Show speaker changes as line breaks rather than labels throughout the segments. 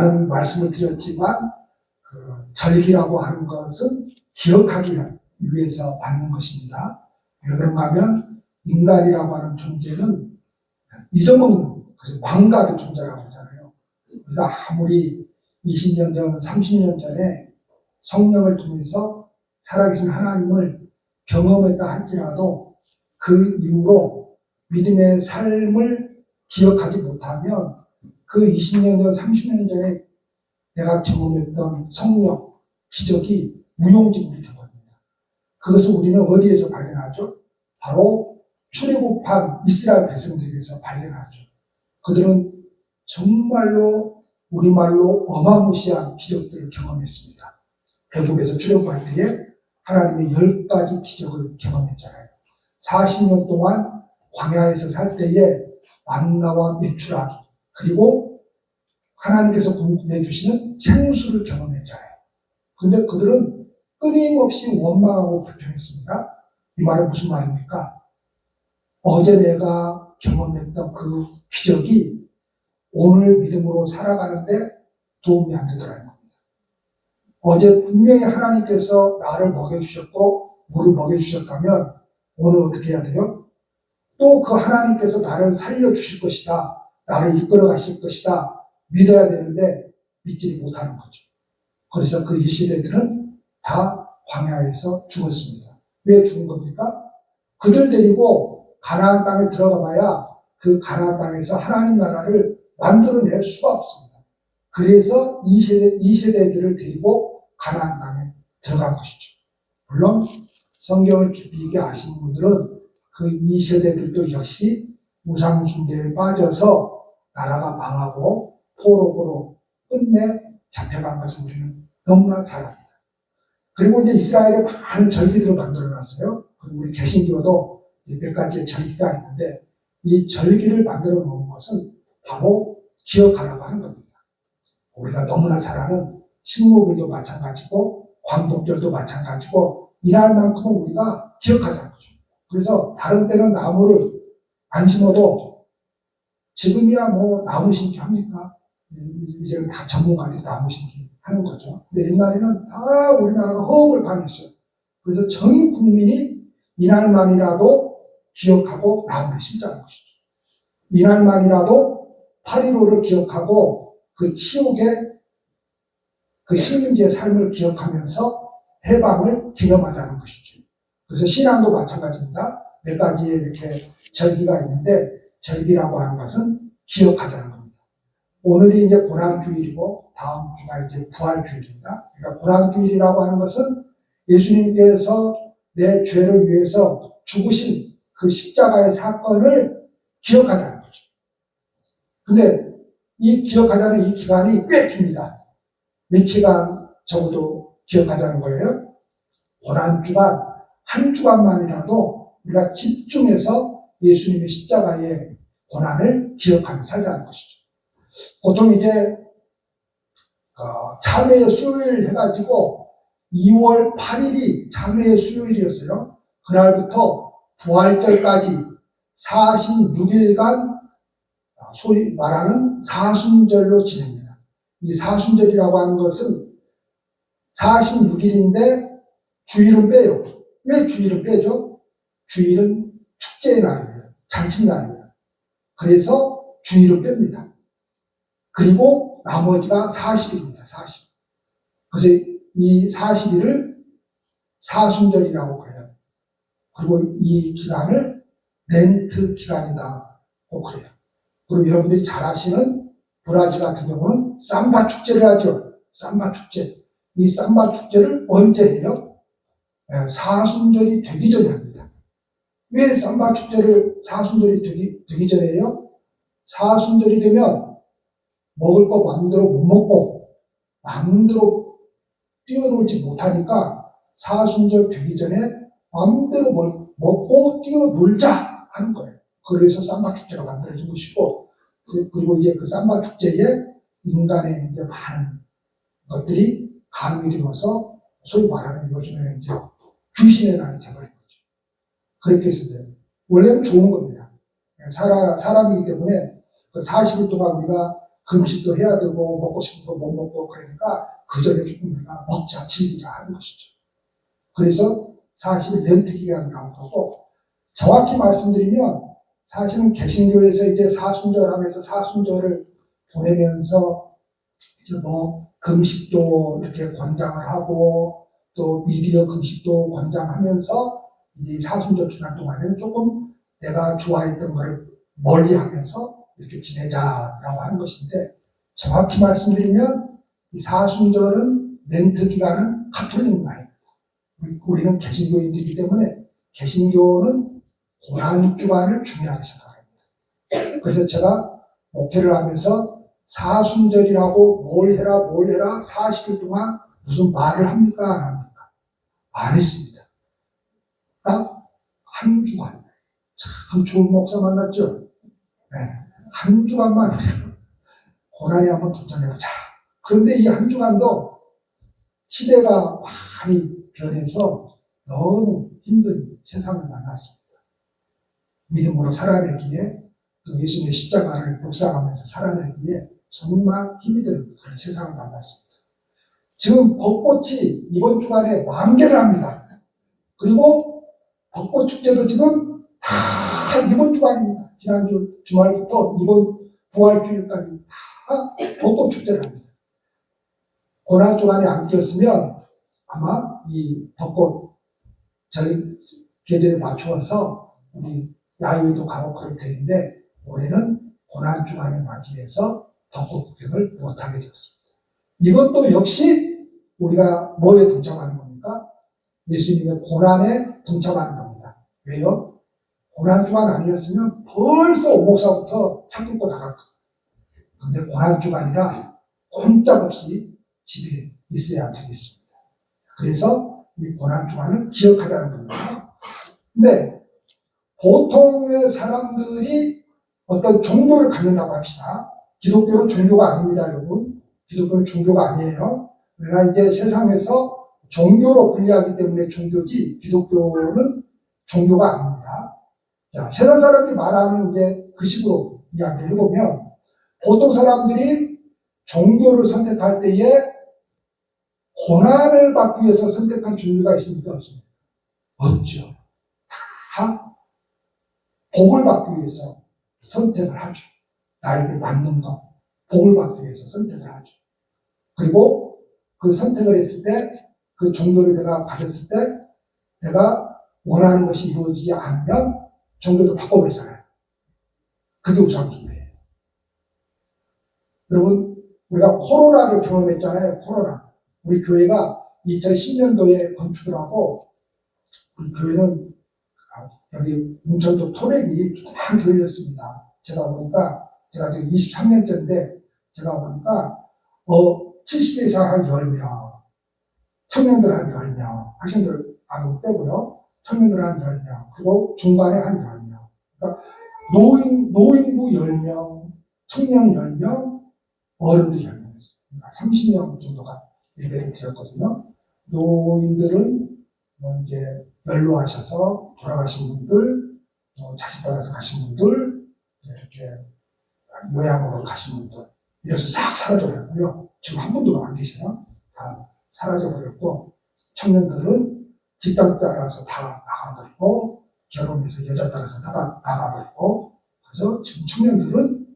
많은 말씀을 드렸지만 그 절기라고 하는 것은 기억하기 위해서 받는 것입니다. 왜 그런가 하면 인간이라고 하는 존재는 잊어먹는, 그래서 망각의 존재라고 하잖아요. 우리가 아무리 20년 전, 30년 전에 성령을 통해서 살아계신 하나님을 경험했다 할지라도 그 이후로 믿음의 삶을 기억하지 못하면 그 20년 전, 30년 전에 내가 경험했던 성령, 기적이 무용지물이 되거든요. 그것을 우리는 어디에서 발견하죠? 바로 출애굽한 이스라엘 백성들에게서 발견하죠. 그들은 정말로 우리말로 어마무시한 기적들을 경험했습니다. 애국에서 출애굽할 때에 하나님의 10가지 기적을 경험했잖아요. 40년 동안 광야에서 살 때에 만나와 메추라기, 그리고 하나님께서 공급해 주시는 생수를 경험했잖아요. 그런데 그들은 끊임없이 원망하고 불평했습니다. 이 말은 무슨 말입니까? 어제 내가 경험했던 그 기적이 오늘 믿음으로 살아가는데 도움이 안 되더라는 겁니다. 어제 분명히 하나님께서 나를 먹여주셨고 물을 먹여주셨다면 오늘 어떻게 해야 돼요? 또 그 하나님께서 나를 살려주실 것이다, 나를 이끌어 가실 것이다 믿어야 되는데 믿지 못하는 거죠. 그래서 그 이스라엘들은 다 광야에서 죽었습니다. 왜 죽은 겁니까? 그들 데리고 가나안 땅에 들어가 봐야 그 가나안 땅에서 하나님 나라를 만들어낼 수가 없습니다. 그래서 이 세대들을 데리고 가나안 땅에 들어간 것이죠. 물론 성경을 깊이 있게 아시는 분들은 그 2세대들도 역시 우상숭배에 빠져서 나라가 망하고 포로로 끝내 잡혀간 것을 우리는 너무나 잘 압니다. 그리고 이제 이스라엘에 많은 절기들을 만들어놨어요. 그리고 우리 개신교도 몇 가지의 절기가 있는데 이 절기를 만들어 놓은 것은 바로 기억하라고 하는 겁니다. 우리가 너무나 잘 아는 식목일도 마찬가지고 광복절도 마찬가지고 이날만큼은 우리가 기억하자는 거죠. 그래서 다른 때는 나무를 안 심어도 지금이야 뭐 나무 심기 합니까? 이제는 다 전문가들이 나무 심기 하는 거죠. 근데 옛날에는 다 우리나라가 허업을 반했어요. 그래서 전 국민이 이날만이라도 기억하고 나무를 심자는 것이죠. 이날만이라도 8.15를 기억하고 그 치욕의 그 식민지의 삶을 기억하면서 해방을 기념하자는 것이죠. 그래서 신앙도 마찬가지입니다. 몇 가지의 이렇게 절기가 있는데 절기라고 하는 것은 기억하자는 겁니다. 오늘이 이제 고난주일이고 다음 주가 이제 부활주일입니다. 그러니까 고난주일이라고 하는 것은 예수님께서 내 죄를 위해서 죽으신 그 십자가의 사건을 기억하자는 거죠. 근데 이 기억하자는 이 기간이 꽤 깁니다. 며칠간 적어도 기억하자는 거예요. 고난주간 한 주간만이라도 우리가 집중해서 예수님의 십자가의 고난을 기억하며 살자는 것이죠. 보통 이제 참회의 수요일 해가지고 2월 8일이 참회의 수요일이었어요. 그날부터 부활절까지 46일간 소위 말하는 사순절로 지냅니다. 이 사순절이라고 하는 것은 46일인데 주일은 빼요. 왜 주일은 빼죠? 주일은 축제의 날이에요. 잔칫날이에요. 그래서 주일은 뺍니다. 그리고 나머지가 40일입니다. 40일. 그래서 이 40일을 사순절이라고 그래요. 그리고 이 기간을 렌트 기간이다고 그래요. 그리고 여러분들이 잘 아시는 브라질 같은 경우는 삼바 축제를 하죠. 삼바 축제. 이 삼바 축제를 언제 해요? 사순절이 되기 전에 합니다. 왜 삼바 축제를 사순절이 되기 전에 해요? 사순절이 되면 먹을 거 마음대로 못 먹고 마음대로 뛰어놀지 못하니까 사순절 되기 전에 마음대로 먹고 뛰어놀자 하는 거예요. 그래서 삼바 축제가 만들어진 것이고, 그리고 이제 그 삼바 축제에 인간의 이제 많은 것들이 가미되어서 소위 말하는 요즘에는 이제 귀신의 날이 되어버린 거죠. 그렇게 해서 원래는 좋은 겁니다. 사람이기 때문에 그 40일 동안 우리가 금식도 해야 되고 먹고 싶은 거 못 먹고 그러니까 그 전에 조금 우리가 먹자 즐기자 하는 것이죠. 그래서 사실 렌트 기간이라고 하고 정확히 말씀드리면 사실은 개신교에서 이제 사순절하면서 사순절을 보내면서 이제 뭐 금식도 이렇게 권장을 하고 또 미디어 금식도 권장하면서 이 사순절 기간 동안에는 조금 내가 좋아했던 거를 멀리 하면서 이렇게 지내자라고 하는 것인데 정확히 말씀드리면 이 사순절은 렌트 기간은 가톨릭 문화입니다. 우리는 개신교인들이기 때문에 개신교는 고난주간을 중요하게 생각합니다. 그래서 제가 목회를 하면서 사순절이라고 뭘 해라 40일 동안 무슨 말을 합니까 안 합니까? 안 했습니다. 딱 한 주간. 참 좋은 목사 만났죠? 네. 한 주간만 고난에 한번 도전해보자. 그런데 이 한 주간도 시대가 많이 변해서 너무 힘든 세상을 만났습니다. 믿음으로 살아내기에 또 예수님의 십자가를 묵상하면서 살아내기에 정말 힘이 드는 그런 세상을 만났습니다. 지금 벚꽃이 이번 주간에 만개를 합니다. 그리고 벚꽃 축제도 지금 다 이번 주간입니다. 지난주 주말부터 이번 부활주일까지 다 벚꽃 축제를 합니다. 고난 주간에 안 끼었으면 아마 이 벚꽃 계절에 맞추어서 우리 야외도 가고 그럴 텐데 올해는 고난 주간을 맞이해서 벚꽃 구경을 못하게 되었습니다. 이것도 역시 우리가 뭐에 동참하는 겁니까? 예수님의 고난에 동참하는 겁니다. 왜요? 고난 주간 아니었으면 벌써 오목사부터 차 끌고 나갈 겁니다. 그런데 고난 주간이라 꼼짝없이 집에 있어야 되겠습니다. 그래서 이 고난 주간은 기억하자는 겁니다. 근데 보통의 사람들이 어떤 종교를 갖는다고 합시다. 기독교는 종교가 아닙니다, 여러분. 기독교는 종교가 아니에요. 그러나 이제 세상에서 종교로 분리하기 때문에 종교지 기독교는 종교가 아닙니다. 자, 세상 사람들이 말하는 이제 그 식으로 이야기를 해보면 보통 사람들이 종교를 선택할 때에 고난을 받기 위해서 선택한 종교가 있습니까? 없습니까? 없죠. 다 복을 받기 위해서 선택을 하죠. 나에게 맞는 것, 복을 받기 위해서 선택을 하죠. 그리고 그 선택을 했을 때, 그 종교를 내가 가졌을 때, 내가 원하는 것이 이루어지지 않으면 종교도 바꿔버리잖아요. 그게 우상숭배예요. 여러분, 우리가 코로나를 경험했잖아요. 코로나. 우리 교회가 2010년도에 건축을 하고, 우리 교회는 여기 웅천도 토백이 조그만 교회였습니다. 제가 보니까, 제가 지금 23년째인데, 제가 보니까, 70대 이상 한 10명, 청년들 한 10명, 학생들 빼고요. 청년들 한 10명, 그리고 중간에 한 10명. 그러니까 노인부 10명, 청년 10명, 어른들 10명이었어요. 그러니까 30명 정도가 예배를 드렸거든요. 노인들은 뭐 이제 연로하셔서 돌아가신 분들, 또 자식 따라서 가신 분들, 이렇게 요양으로 가신 분들, 이래서 싹 사라져버렸고요. 지금 한 분도 안 계시나? 다 사라져버렸고, 청년들은 직장 따라서 다 나가버리고, 결혼해서 여자 따라서 나가버리고, 그래서 지금 청년들은,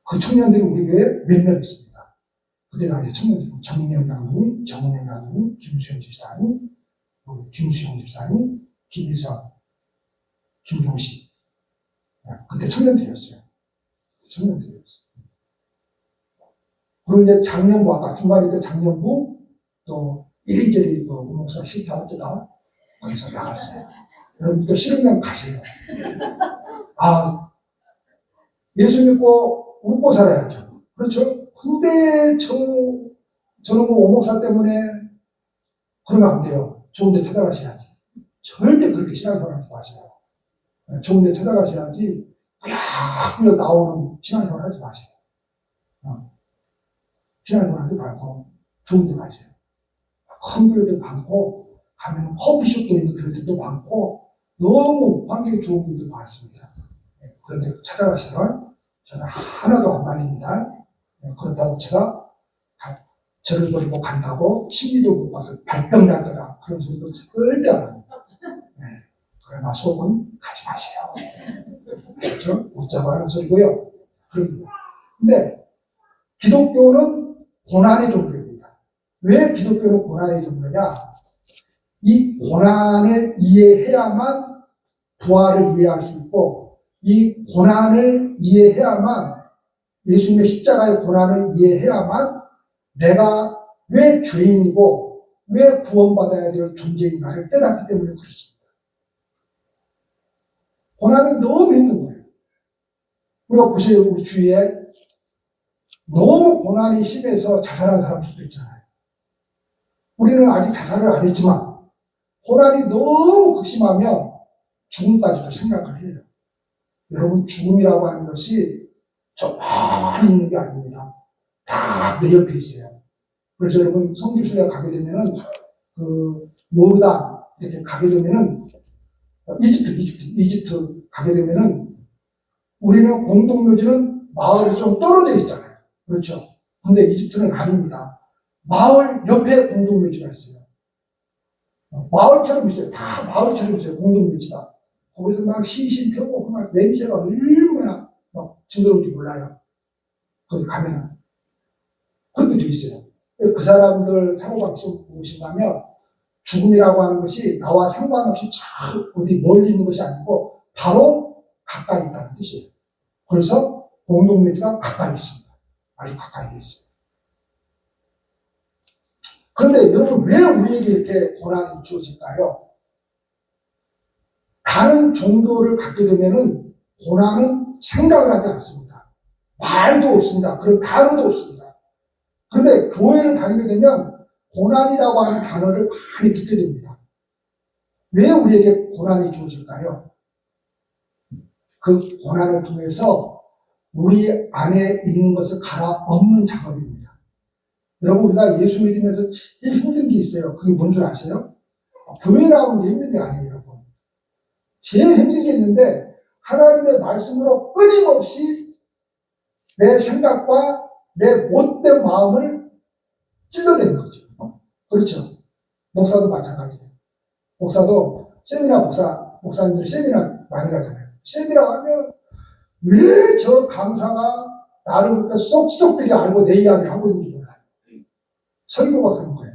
그 청년들이 우리 교회에 몇 명 있습니다. 그때 당시 청년들은 정명 장로님, 정은혜 장로님, 김수영 집사님, 김수영 집사님, 김희선, 김종식. 그때 청년들이었어요. 청년들이었어요. 그리고 이제 작년부, 아까 중간에 때 작년부, 또 이리저리 목사 싫다 어쩌다 거기서 나갔어요. 여러분도 싫으면 가세요. 예수 믿고 웃고 살아야죠. 그렇죠? 근데 저는 뭐 오목사 때문에 그러면 안 돼요. 좋은 데 찾아가셔야지. 절대 그렇게 신앙생활 하지 마세요. 좋은 데 찾아가셔야지 꾸역꾸역 나오는 신앙생활 하지 마세요. 신앙생활 하지 말고 좋은 데 가세요. 큰 교회들 많고 가면 커피숍도 있는 교회들도 많고 너무 환경이 좋은 교회들 많습니다. 그런데 찾아가시면 저는 하나도 안 말립니다. 그렇다고 제가 저를 버리고 간다고 심리도 못 봐서 발병 날 거다. 그런 소리도 절대 안 합니다. 네. 그러나 속은 가지 마세요. 그렇죠? 웃자고 하는 소리고요. 그럽니다. 근데 기독교는 고난의 종교입니다. 왜 기독교는 고난의 종교냐? 이 고난을 이해해야만 부활을 이해할 수 있고, 이 고난을 이해해야만, 예수님의 십자가의 고난을 이해해야만 내가 왜 죄인이고 왜 구원받아야 될 존재인가를 깨닫기 때문에 그렇습니다. 고난은 너무 힘든 거예요. 우리가 보세요. 우리 주위에 너무 고난이 심해서 자살한 사람들도 있잖아요. 우리는 아직 자살을 안 했지만 고난이 너무 극심하면 죽음까지도 생각을 해요. 여러분, 죽음이라고 하는 것이 저 멀리 있는 게 아닙니다. 다 내 옆에 있어요. 그래서 여러분, 성지순례 가게 되면은, 요르단, 이렇게 가게 되면은, 이집트 가게 되면은, 우리는 공동묘지는 마을이 좀 떨어져 있잖아요. 그렇죠? 근데 이집트는 아닙니다. 마을 옆에 공동묘지가 있어요. 마을처럼 있어요. 다 마을처럼 있어요. 공동묘지가. 거기서 막 시신 펴고, 막 냄새가 얼마나 막 징그러운지 몰라요. 거기 가면은. 그렇게 돼 있어요. 그 사람들 사고방식 무엇인가면 죽음이라고 하는 것이 나와 상관없이 어디 멀리 있는 것이 아니고 바로 가까이 있다는 뜻이에요. 그래서 공동묘지가 가까이 있습니다. 아주 가까이 있어요. 그런데 여러분, 왜 우리에게 이렇게 고난이 주어질까요? 다른 종교를 갖게 되면은 고난은 생각을 하지 않습니다. 말도 없습니다. 그런 단어도 없습니다. 그런데 교회를 다니게 되면 고난이라고 하는 단어를 많이 듣게 됩니다. 왜 우리에게 고난이 주어질까요? 그 고난을 통해서 우리 안에 있는 것을 갈아엎는 작업입니다. 여러분, 우리가 예수 믿으면서 제일 힘든 게 있어요. 그게 뭔 줄 아세요? 교회 나오는 게 힘든 게 아니에요, 여러분. 제일 힘든 게 있는데 하나님의 말씀으로 끊임없이 내 생각과 내 못된 마음을 찔러대는 거죠. 그렇죠? 목사도 마찬가지예요. 목사도 목사님들이 세미나 많이 가잖아요. 세미나 가면 왜 저 강사가 나를 그렇게 쏙쏙들이 알고 내 이야기를 하고 있는지 몰라요. 설교가 그런 거예요.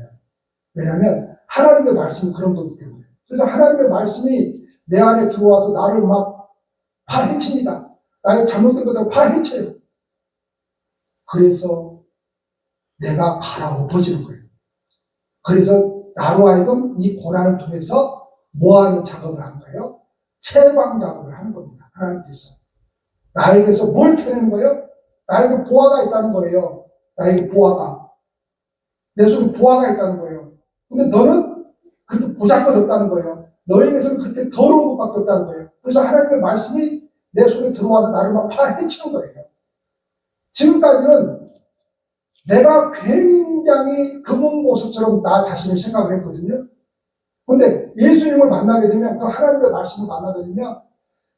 왜냐하면 하나님의 말씀이 그런 거기 때문에. 그래서 하나님의 말씀이 내 안에 들어와서 나를 막 파헤칩니다. 나의 잘못된 것들을 파헤쳐요. 그래서 내가 갈아엎어지는 거예요. 그래서 나로 하여금 이 고난을 통해서 뭐하는 작업을 하는 거예요? 채광 작업을 하는 겁니다. 하나님께서. 나에게서 뭘 펴내는 거예요? 나에게 보화가 있다는 거예요. 나에게 보화가. 내 속에 보화가 있다는 거예요. 근데 너는 그렇게 보잘것없다는 거예요. 너에게서는 그렇게 더러운 것밖에 없다는 거예요. 그래서 하나님의 말씀이 내 속에 들어와서 나를 막 파헤치는 거예요. 지금까지는 내가 굉장히 금은보석처럼 나 자신을 생각을 했거든요. 근데 예수님을 만나게 되면, 그 하나님의 말씀을 만나게 되면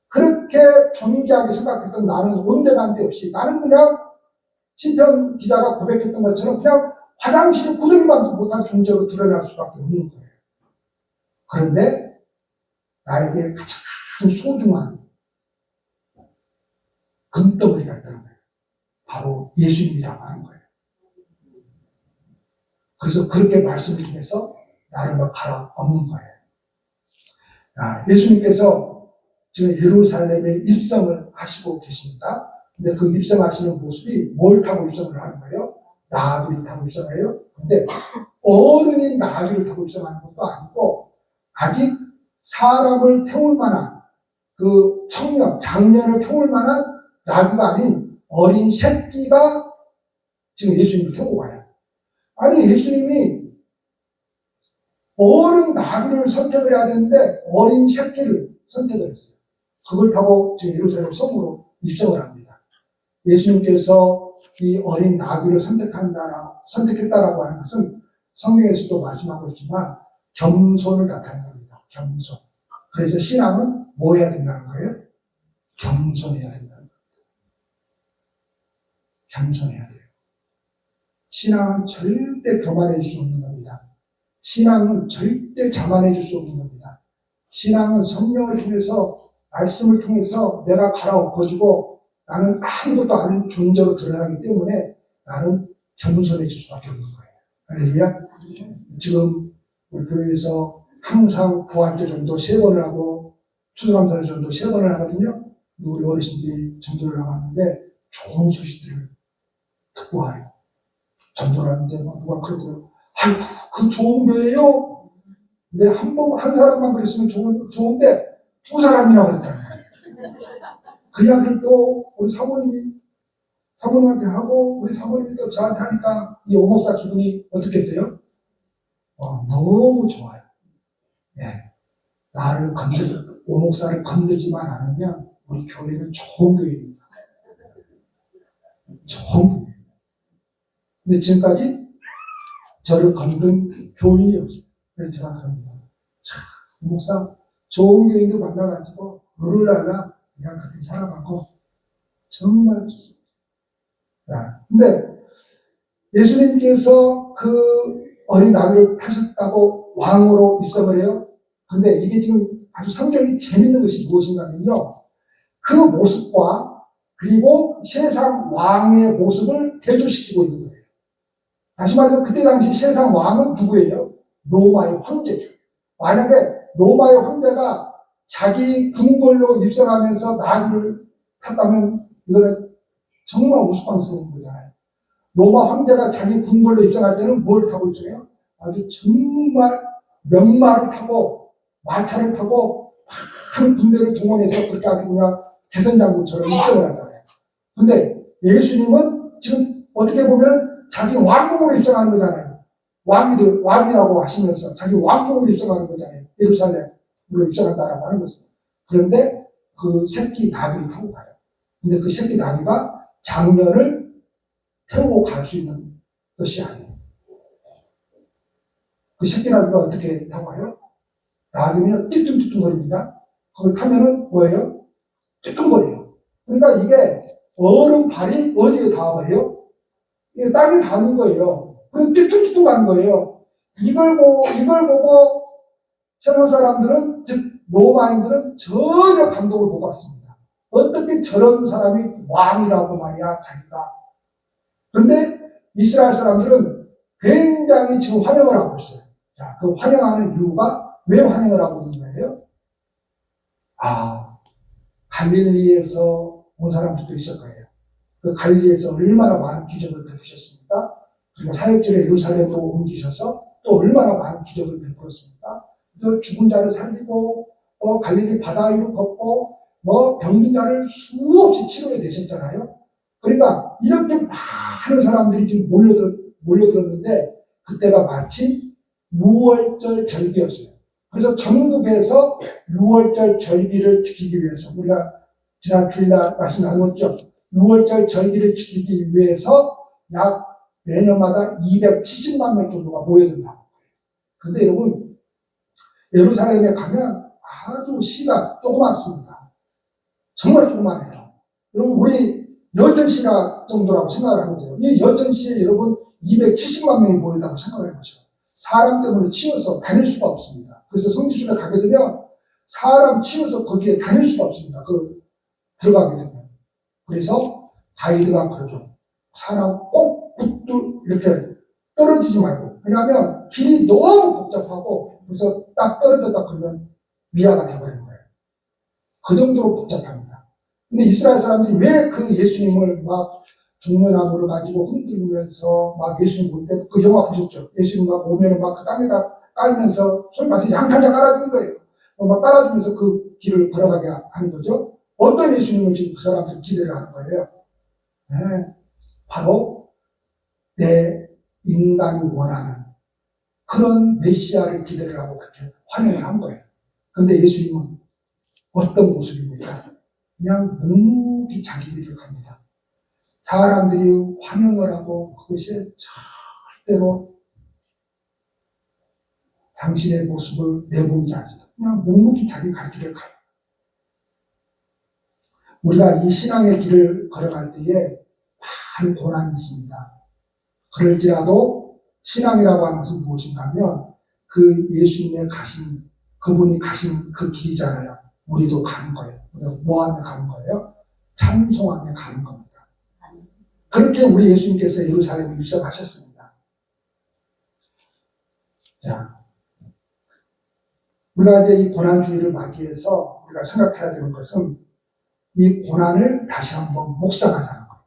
그렇게 존귀하게 생각했던 나는 온데간데 없이, 나는 그냥 시편 기자가 고백했던 것처럼 그냥 화장실 구덩이만도 못한 존재로 드러날 수밖에 없는 거예요. 그런데 나에게 가장 소중한 금덩어리가 있다는 거예요. 바로 예수님이라고 하는 거예요. 그래서 그렇게 말씀을 통해서 나를 막 갈아엎는 거예요. 예수님께서 지금 예루살렘에 입성을 하시고 계십니다. 근데 그 입성하시는 모습이 뭘 타고 입성을 하는 거예요? 나귀를 타고 입성을 해요. 근데 어른인 나귀를 타고 입성하는 것도 아니고, 아직 사람을 태울 만한, 그 장년을 태울 만한 나귀가 아닌 어린 새끼가 지금 예수님을 태우고 와요. 아니, 예수님이 어른 나귀를 선택을 해야 되는데 어린 새끼를 선택을 했어요. 그걸 타고 지금 예루살렘 성으로 입성을 합니다. 예수님께서 이 어린 나귀를 선택했다라고 하는 것은 성경에서도 말씀하고 있지만 겸손을 나타내는 겁니다. 겸손. 그래서 신앙은 뭐 해야 된다는 거예요? 겸손해야 된다는 거예요. 겸손해야 돼요. 신앙은 절대 교만해질 수 없는 겁니다. 신앙은 절대 자만해질 수 없는 겁니다. 신앙은 성령을 통해서, 말씀을 통해서 내가 갈아엎어지고 나는 아무것도 아닌 존재로 드러나기 때문에 나는 겸손해질 수밖에 없는 거예요. 할렐루야. 지금 우리 교회에서 항상 부활절 전도 3번을 하고 추수감사절 전도 3번을 하거든요. 우리 어르신들이 전도를 나갔는데 좋은 소식들을 듣고 와요. 전도를 하는데 누가 그러더라고요. 아이고, 그 좋은 교회요? 근데 한 사람만 그랬으면 좋은데 2사람이나 그랬다는 거예요. 그 이야기를 또 우리 사모님한테 하고 우리 사모님이 또 저한테 하니까 이 오목사 기분이 어떻겠어요? 너무 좋아요. 네. 오목사를 건들지만 않으면 우리 교회는 좋은 교회입니다. 좋은 교회. 근데 지금까지 저를 건든 교인이 없어요. 그래서 제가 그럽니다. 참, 목사 좋은 교인들 만나가지고 룰랄라 그냥 그렇게 살아가고 정말 좋습니다. 근데 예수님께서 그 어린 나귀를 타셨다고 왕으로 입성을 해요. 근데 이게 지금 아주 성경이 재밌는 것이 무엇인가 하면요. 그 모습과 그리고 세상 왕의 모습을 대조시키고 있는 거예요. 다시 말해서 그때 당시 세상 왕은 누구예요? 로마의 황제죠. 만약에 로마의 황제가 자기 궁궐로 입성하면서 나귀를 탔다면 이거는 정말 우스꽝스러운 거잖아요. 로마 황제가 자기 궁궐로 입성할 때는 뭘 타고 입성해요? 아주 정말 명마를 타고 마차를 타고 큰 군대를 동원해서 그렇게 아주 그냥 개선장군처럼 입성을 하잖아요. 근데 예수님은 지금 어떻게 보면 자기 왕궁으로 입성하는 거잖아요. 왕이라고 하시면서 자기 왕궁으로 입성하는 거잖아요. 예루살렘으로 입성한다라고 하는 것은. 그런데 그 새끼 나귀를 타고 가요. 근데 그 새끼 나귀가 장년을 태우고 갈 수 있는 것이 아니에요. 그 새끼 나귀가 어떻게 타고 가요? 나귀는 띠뚱띠뚱거립니다. 거기 타면은 뭐예요? 띠뚱거려요. 그러니까 이게 발이 어디에 닿아버려요? 이게 땅에 닿는 거예요. 그래서 띠뚱띠뚱 가는 거예요. 이걸 보고 세상 사람들은, 즉 로마인들은 전혀 감동을 못 받습니다. 어떻게 저런 사람이 왕이라고 말이야, 자기가. 그런데 이스라엘 사람들은 굉장히 지금 환영을 하고 있어요. 자, 그 환영하는 이유가 왜 환영을 하고 있는 거예요? 갈릴리에서 온 사람들도 있을 거예요. 그 갈릴리에서 얼마나 많은 기적을 베푸셨습니까? 그리고 사역지를 예루살렘으로 옮기셔서 또 얼마나 많은 기적을 베풀었습니까? 또 죽은 자를 살리고, 갈릴리 바다 위로 걷고, 병든 자를 수없이 치료해 내셨잖아요. 그러니까 이렇게 많은 사람들이 지금 몰려들었는데 그때가 마치 6월절 절기였어요. 그래서 전국에서 6월절 절기를 지키기 위해서 우리가 지난 주일날 말씀 나눴죠. 6월절 절기를 지키기 위해서 약 매년마다 270만 명 정도가 모여든다고. 그런데 여러분 예루살렘에 가면 아주 시가 조그맣습니다. 정말 조그만해요. 여러분 우리 여천시가 정도라고 생각을 하거든요. 이 여천시에 여러분 270만 명이 모였다고 생각을 해보죠. 사람 때문에 치여서 다닐 수가 없습니다. 그래서 성지순례 가게 되면 사람 치여서 거기에 다닐 수가 없습니다. 들어가게 되면. 그래서 가이드가 그러죠. 사람 꼭 이렇게 떨어지지 말고. 왜냐하면 길이 너무 복잡하고 그래서 딱 떨어졌다 그러면 미아가 돼버리는 거예요. 그 정도로 복잡합니다. 근데 이스라엘 사람들이 왜 그 예수님을 막 종려나무를 가지고 흔들면서 막 예수님 볼 때 그 영화 보셨죠? 예수님 막 오면은 막 그 땅에다 깔면서 소위 말해서 양탄자 깔아주는 거예요. 막 깔아주면서 그 길을 걸어가게 하는 거죠. 어떤 예수님을 지금 그 사람들이 기대를 하는 거예요? 네, 바로 내 인간이 원하는 그런 메시아를 기대를 하고 그렇게 환영을 한 거예요. 근데 예수님은 어떤 모습입니까? 그냥 묵묵히 자기 길을 갑니다. 사람들이 환영을 하고 그것이 절대로 당신의 모습을 내보이지 않습니다. 그냥 묵묵히 자기 갈 길을 가요. 우리가 이 신앙의 길을 걸어갈 때에 한 고난이 있습니다. 그럴지라도 신앙이라고 하는 것은 무엇인가 하면 그 예수님의 그분이 가신 그 길이잖아요. 우리도 가는 거예요. 우리가 뭐 하며 가는 거예요? 찬송하며 가는 겁니다. 그렇게 우리 예수님께서 예루살렘에 입성하셨습니다. 자, 우리가 이제 이 고난주의를 맞이해서 우리가 생각해야 되는 것은 이 고난을 다시 한번 묵상하자는 거예요.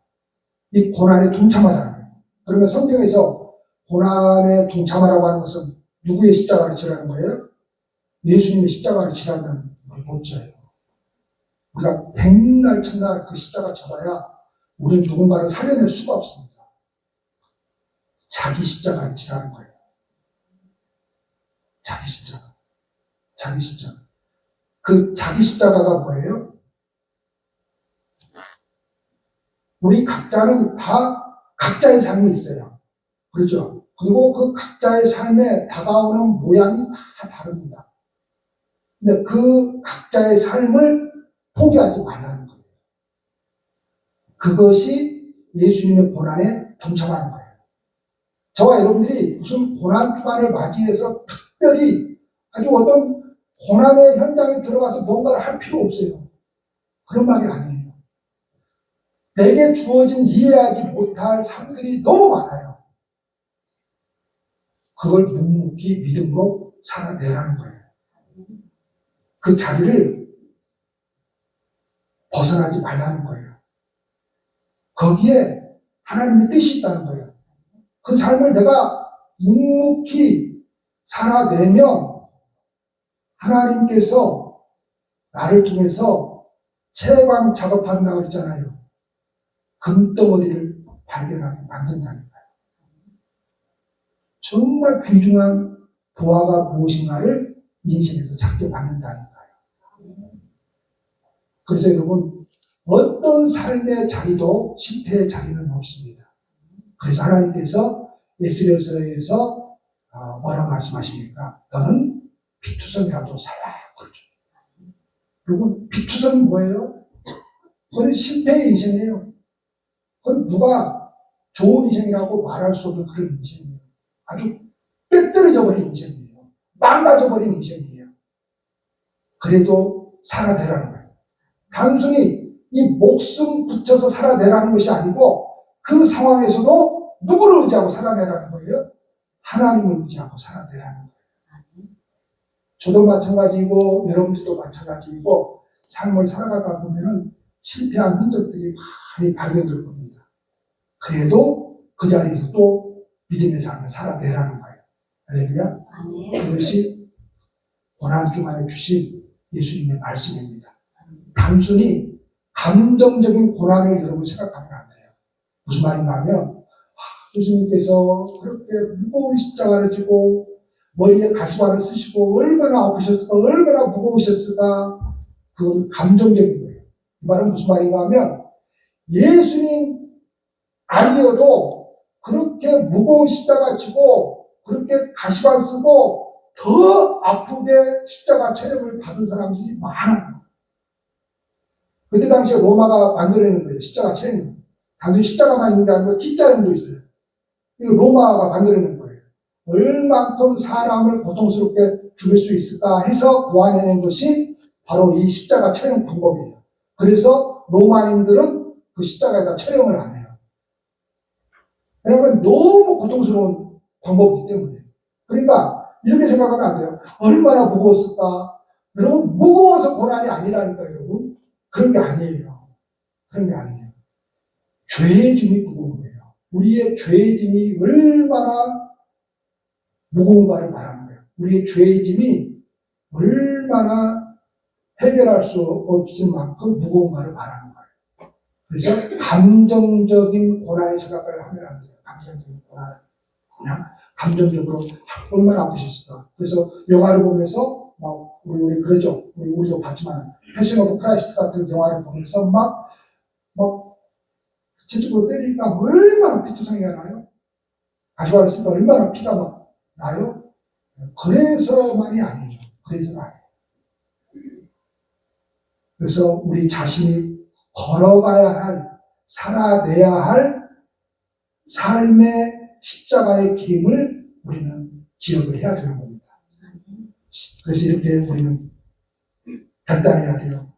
이 고난에 동참하자는 거예요. 그러면 성경에서 고난에 동참하라고 하는 것은 누구의 십자가를 지라는 거예요? 예수님의 십자가를 지라면 못 져요. 우리가 백날 천날 그 십자가 져봐야 우리는 누군가를 살려낼 수가 없습니다. 자기 십자가를 지라는 거예요. 자기 십자가. 자기 십자가. 그 자기 십자가가 뭐예요? 우리 각자는 다 각자의 삶이 있어요. 그렇죠? 그리고 그 각자의 삶에 다가오는 모양이 다 다릅니다. 근데 그 각자의 삶을 포기하지 말라는 거예요. 그것이 예수님의 고난에 동참하는 거예요. 저와 여러분들이 무슨 고난 주간을 맞이해서 특별히 아주 어떤 고난의 현장에 들어가서 뭔가를 할 필요 없어요. 그런 말이 아니에요. 내게 주어진 이해하지 못할 삶들이 너무 많아요. 그걸 묵묵히 믿음으로 살아내라는 거예요. 그 자리를 벗어나지 말라는 거예요. 거기에 하나님의 뜻이 있다는 거예요. 그 삶을 내가 묵묵히 살아내면 하나님께서 나를 통해서 채광 작업한다고 했잖아요. 금덩어리를 발견하게 만든다는 거예요. 정말 귀중한 부하가 무엇인가를 인생에서 찾게 받는다는 거예요. 그래서 여러분, 어떤 삶의 자리도 실패의 자리는 없습니다. 그래서 하나님께서 에스겔서에서 뭐라고 말씀하십니까? 너는 피투성이라도 살라. 그러죠. 여러분, 피투성이 뭐예요? 그건 실패의 인생이에요. 그건 누가 좋은 인생이라고 말할 수 없는 그런 인생이에요. 아주 빼떨어져 버린 인생이에요. 망가져 버린 인생이에요. 그래도 살아내라는 거예요. 단순히 이 목숨 붙여서 살아내라는 것이 아니고 그 상황에서도 누구를 의지하고 살아내라는 거예요? 하나님을 의지하고 살아내라는 거예요. 저도 마찬가지이고 여러분들도 마찬가지이고 삶을 살아가다 보면은 실패한 흔적들이 많이 발견될 겁니다. 그래도 그 자리에서 또 믿음의 삶을 살아내라는 거예요. 할렐루야. 그것이 고난주간에 주신 예수님의 말씀입니다. 단순히 감정적인 고난을 여러분 생각하면 안 돼요. 무슨 말인가 하면 예수님께서 그렇게 무거운 십자가를 지고 머리에 가시관을 쓰시고 얼마나 아프셨을까, 얼마나 무거우셨을까. 그건 감정적인 거예요. 이 말은 무슨 말인가 하면 예수님 아니어도 그렇게 무거운 십자가 지고 그렇게 가시관 쓰고 더 아프게 십자가 체험을 받은 사람들이 많아요. 그때 당시에 로마가 만들어낸 거예요. 십자가 체험. 단순히 십자가만 있는 게 아니고 뒷자형도 있어요. 이거 로마가 만들어낸 거예요. 얼만큼 사람을 고통스럽게 죽일 수 있을까 해서 고안해낸 것이 바로 이 십자가 처형 방법이에요. 그래서 로마인들은 그 십자가에다 처형을 안 해요. 왜냐하면 너무 고통스러운 방법이기 때문에. 그러니까 이렇게 생각하면 안 돼요. 얼마나 무거웠을까. 여러분, 무거워서 고난이 아니라니까, 여러분. 그런 게 아니에요. 그런 게 아니에요. 죄의 짐이 무거운 거예요. 우리의 죄의 짐이 얼마나 무거운가를 말하는 거예요. 우리의 죄의 짐이 얼마나 해결할 수 없을 만큼 무거운가를 말하는 거예요. 그래서 감정적인 고난을 생각하면 안 돼요. 감정적인 고난을. 그냥 감정적으로 얼마나 아프셨을까. 그래서 영화를 보면서 막 우리 그러죠. 우리도 봤지만 패션 오브 크라이스트 같은 영화를 보면서 막 저쪽으로 때리니까 얼마나 피투성이가 나요? 가시관을 쓰니까 얼마나 피가 막 나요? 그래서만이 아니에요. 그래서가 아니에요. 그래서 우리 자신이 걸어가야 할, 살아내야 할 삶의 십자가의 기림을 우리는 기억을 해야 되는 겁니다. 그래서 이렇게 우리는 결단해야 돼요.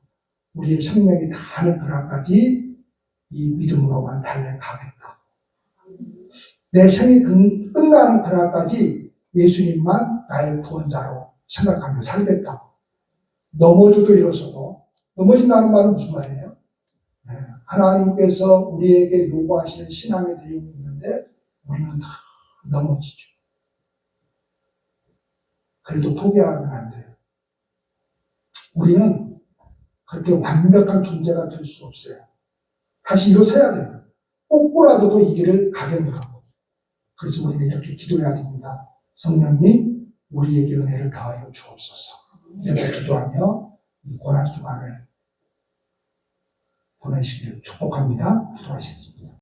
우리의 생명이 다하는 그날까지 이 믿음으로만 달려가겠다. 내 생이 끝나는 그날까지 예수님만 나의 구원자로 생각하며 살겠다고. 넘어져도 일어서도, 넘어진다는 말은 무슨 말이에요? 하나님께서 우리에게 요구하시는 신앙의 내용이 있는데 우리는 다 넘어지죠. 그래도 포기하면 안 돼요. 우리는 그렇게 완벽한 존재가 될 수 없어요. 다시 일어서야 돼요. 꼬꾸라져도 이 길을 가겠노라고. 그래서 우리는 이렇게 기도해야 됩니다. 성령님, 우리에게 은혜를 더하여 주옵소서. 이렇게 기도하며 이 고난 주간을 보내시기를 축복합니다. 기도하시겠습니다.